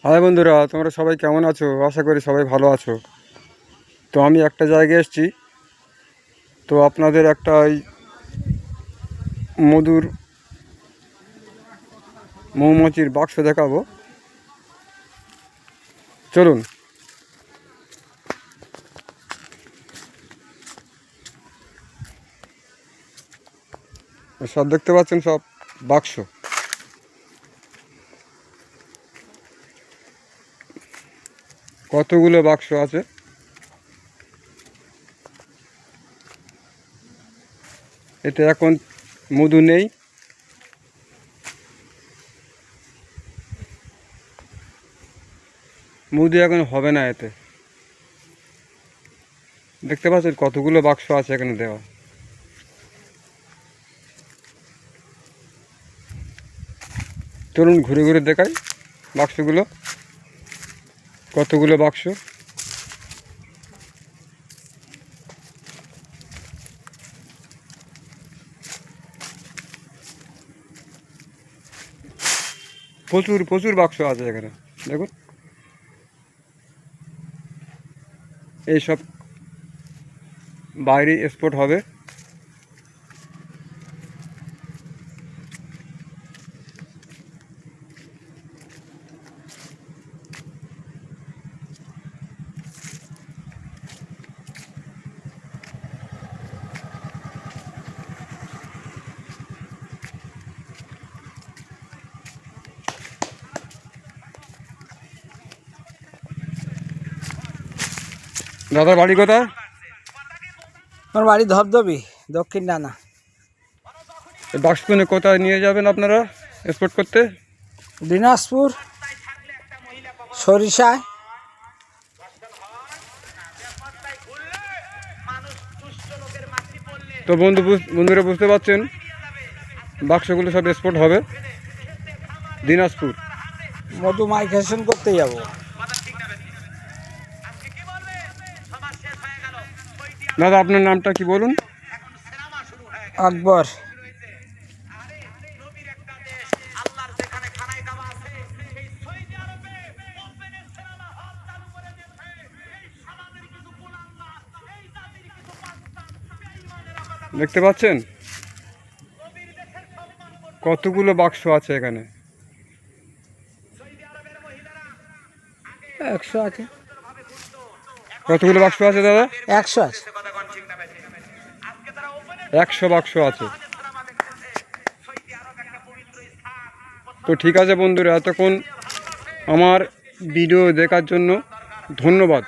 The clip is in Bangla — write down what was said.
হাই বন্ধুরা, তোমরা সবাই কেমন আছো? আশা করি সবাই ভালো আছো। তো আমি একটা জায়গায় এসেছি। তো আপনাদের একটা মধুর মৌমাছির বাক্স দেখাবো, চলুন। সব দেখতে পাচ্ছেন, সব বাক্স। কতগুলো বাক্স আছে। এতে এখন মধু নেই। মধু এখন হবে না এতে। দেখতে পাচ্ছেন কতগুলো বাক্স আছে এখানে দেওয়া। চলুন ঘুরে ঘুরে দেখাই বাক্সগুলো, কতগুলো বাক্স। প্রচুর প্রচুর বাক্স আছে এখানে, দেখুন। এইসব বাইরে এক্সপোর্ট হবে। দাদার বাড়ি কোথায়? আমার বাড়ি ধবধবি, দক্ষিণ ডানা। এই বাক্সগুলো কোথায় নিয়ে যাবেন আপনারা এক্সপোর্ট করতে? দিনাজপুর, সরিষায়। তো বন্ধুরা বুঝতে পারছেন, বাক্সগুলো সব এক্সপোর্ট হবে দিনাজপুর। মধু মাইগ্রেশন করতে যাব। দাদা আপনার নামটা কি বলুন? আকবর। দেখতে পাচ্ছেন কতগুলো বাক্স আছে এখানে। 100 আছে। কতগুলো বাক্স আছে দাদা? 100 আছে। 100 বাক্স আছে। তো ঠিক আছে বন্ধুরা, এতক্ষণ আমার ভিডিও দেখার জন্য ধন্যবাদ।